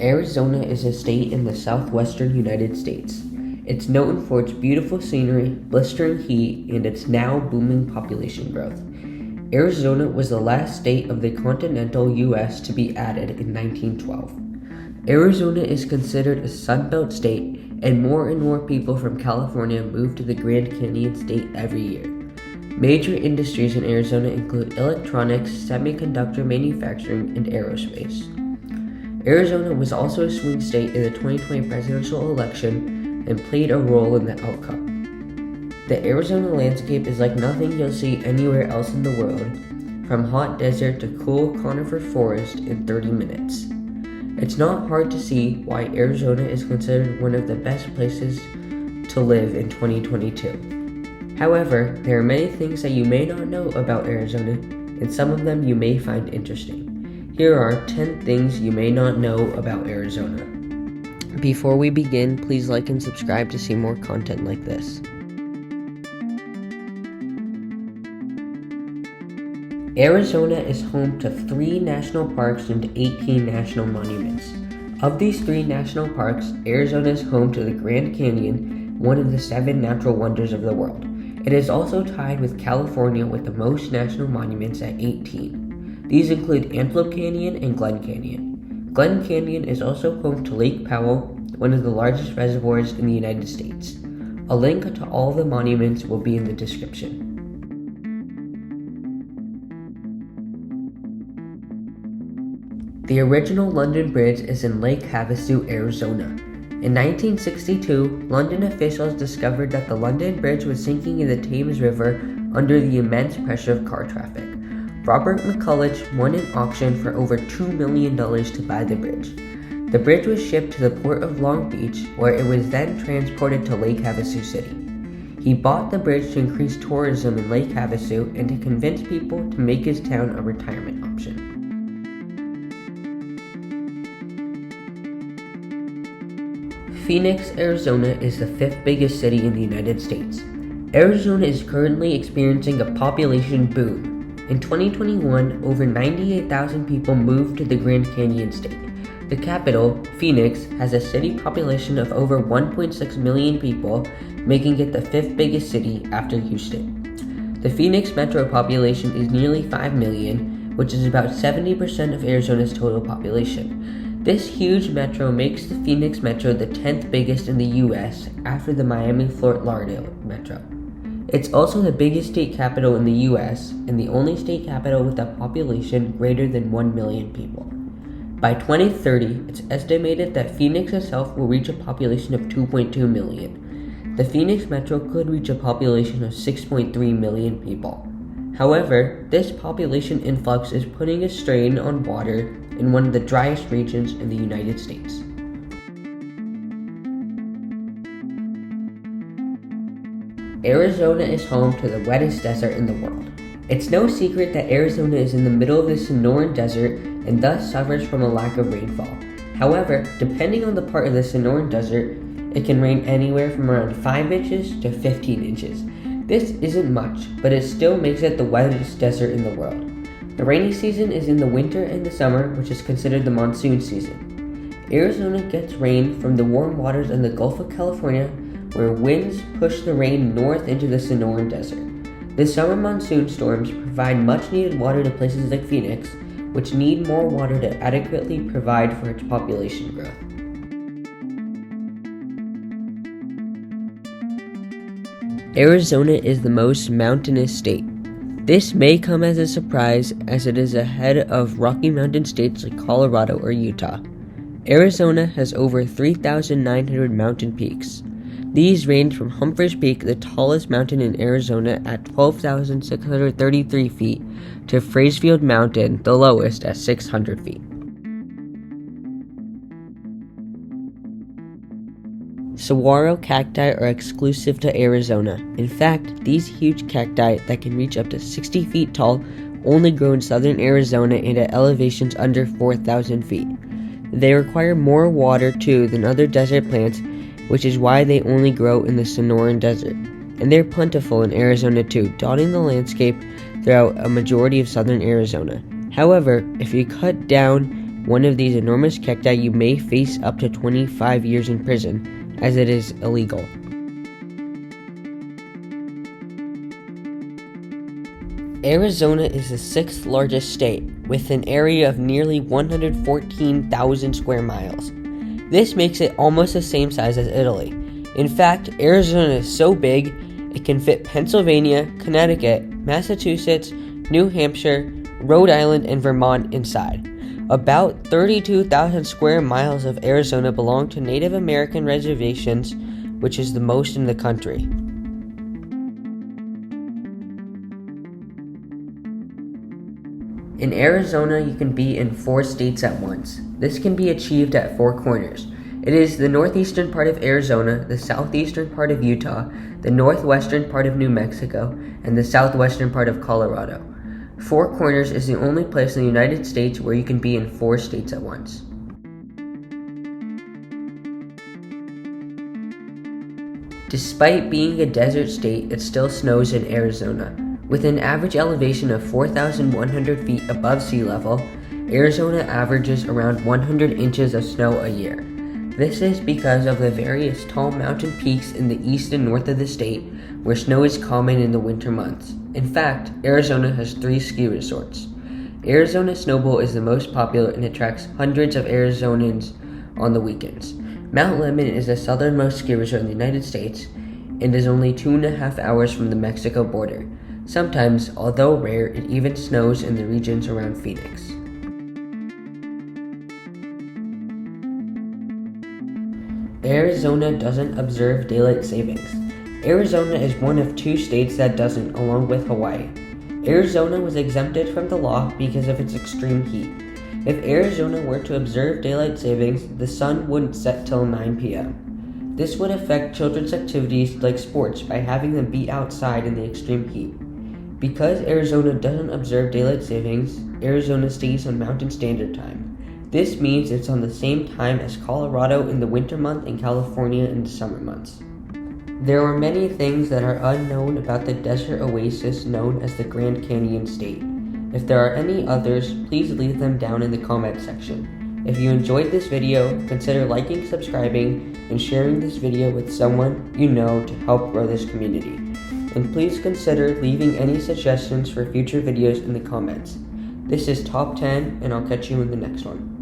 Arizona is a state in the southwestern United States. It's known for its beautiful scenery, blistering heat, and its now booming population growth. Arizona was the last state of the continental U.S. to be added in 1912. Arizona is considered a Sunbelt state, and more people from California move to the Grand Canyon state every year. Major industries in Arizona include electronics, semiconductor manufacturing, and aerospace. Arizona was also a swing state in the 2020 presidential election and played a role in the outcome. The Arizona landscape is like nothing you'll see anywhere else in the world, from hot desert to cool conifer forest in 30 minutes. It's not hard to see why Arizona is considered one of the best places to live in 2022. However, there are many things that you may not know about Arizona, and some of them you may find interesting. Here are 10 things you may not know about Arizona. Before we begin, please like and subscribe to see more content like this. Arizona is home to 3 national parks and 18 national monuments. Of these 3 national parks, Arizona is home to the Grand Canyon, one of the 7 natural wonders of the world. It is also tied with California with the most national monuments at 18. These include Antelope Canyon and Glen Canyon. Glen Canyon is also home to Lake Powell, one of the largest reservoirs in the United States. A link to all the monuments will be in the description. The original London Bridge is in Lake Havasu, Arizona. In 1962, London officials discovered that the London Bridge was sinking in the Thames River under the immense pressure of car traffic. Robert McCulloch won an auction for over $2 million to buy the bridge. The bridge was shipped to the port of Long Beach, where it was then transported to Lake Havasu City. He bought the bridge to increase tourism in Lake Havasu and to convince people to make his town a retirement option. Phoenix, Arizona is the 5th biggest city in the United States. Arizona is currently experiencing a population boom. In 2021, over 98,000 people moved to the Grand Canyon state. The capital, Phoenix, has a city population of over 1.6 million people, making it the 5th biggest city after Houston. The Phoenix metro population is nearly 5 million, which is about 70% of Arizona's total population. This huge metro makes the Phoenix metro the 10th biggest in the U.S. after the Miami-Fort Lauderdale metro. It's also the biggest state capital in the U.S. and the only state capital with a population greater than 1 million people. By 2030, it's estimated that Phoenix itself will reach a population of 2.2 million. The Phoenix metro could reach a population of 6.3 million people. However, this population influx is putting a strain on water in one of the driest regions in the United States. Arizona is home to the wettest desert in the world. It's no secret that Arizona is in the middle of the Sonoran Desert and thus suffers from a lack of rainfall. However, depending on the part of the Sonoran Desert, it can rain anywhere from around 5 inches to 15 inches. This isn't much, but it still makes it the wettest desert in the world. The rainy season is in the winter and the summer, which is considered the monsoon season. Arizona gets rain from the warm waters in the Gulf of California, where winds push the rain north into the Sonoran Desert. The summer monsoon storms provide much-needed water to places like Phoenix, which need more water to adequately provide for its population growth. Arizona is the most mountainous state. This may come as a surprise, as it is ahead of Rocky Mountain states like Colorado or Utah. Arizona has over 3,900 mountain peaks. These range from Humphreys Peak, the tallest mountain in Arizona at 12,633 feet, to Fraysfield Mountain, the lowest at 600 feet. Saguaro cacti are exclusive to Arizona. In fact, these huge cacti that can reach up to 60 feet tall only grow in southern Arizona and at elevations under 4,000 feet. They require more water too than other desert plants, which is why they only grow in the Sonoran Desert. And they're plentiful in Arizona too, dotting the landscape throughout a majority of southern Arizona. However, if you cut down one of these enormous cacti, you may face up to 25 years in prison, as it is illegal. Arizona is the 6th largest state, with an area of nearly 114,000 square miles. This makes it almost the same size as Italy. In fact, Arizona is so big, it can fit Pennsylvania, Connecticut, Massachusetts, New Hampshire, Rhode Island, and Vermont inside. About 32,000 square miles of Arizona belong to Native American reservations, which is the most in the country. In Arizona, you can be in 4 states at once. This can be achieved at 4 corners. It is the northeastern part of Arizona, the southeastern part of Utah, the northwestern part of New Mexico, and the southwestern part of Colorado. 4 Corners is the only place in the United States where you can be in 4 states at once. Despite being a desert state, it still snows in Arizona. With an average elevation of 4,100 feet above sea level, Arizona averages around 100 inches of snow a year. This is because of the various tall mountain peaks in the east and north of the state, where snow is common in the winter months. In fact, Arizona has 3 ski resorts. Arizona Snowbowl is the most popular and attracts hundreds of Arizonans on the weekends. Mount Lemmon is the southernmost ski resort in the United States and is only 2.5 hours from the Mexico border. Sometimes, although rare, it even snows in the regions around Phoenix. Arizona doesn't observe daylight savings. Arizona is one of 2 states that doesn't, along with Hawaii. Arizona was exempted from the law because of its extreme heat. If Arizona were to observe daylight savings, the sun wouldn't set till 9 p.m. This would affect children's activities like sports by having them be outside in the extreme heat. Because Arizona doesn't observe daylight savings, Arizona stays on Mountain Standard Time. This means it's on the same time as Colorado in the winter month and California in the summer months. There are many things that are unknown about the desert oasis known as the Grand Canyon State. If there are any others, please leave them down in the comment section. If you enjoyed this video, consider liking, subscribing, and sharing this video with someone you know to help grow this community. And please consider leaving any suggestions for future videos in the comments. This is Top 10, and I'll catch you in the next one.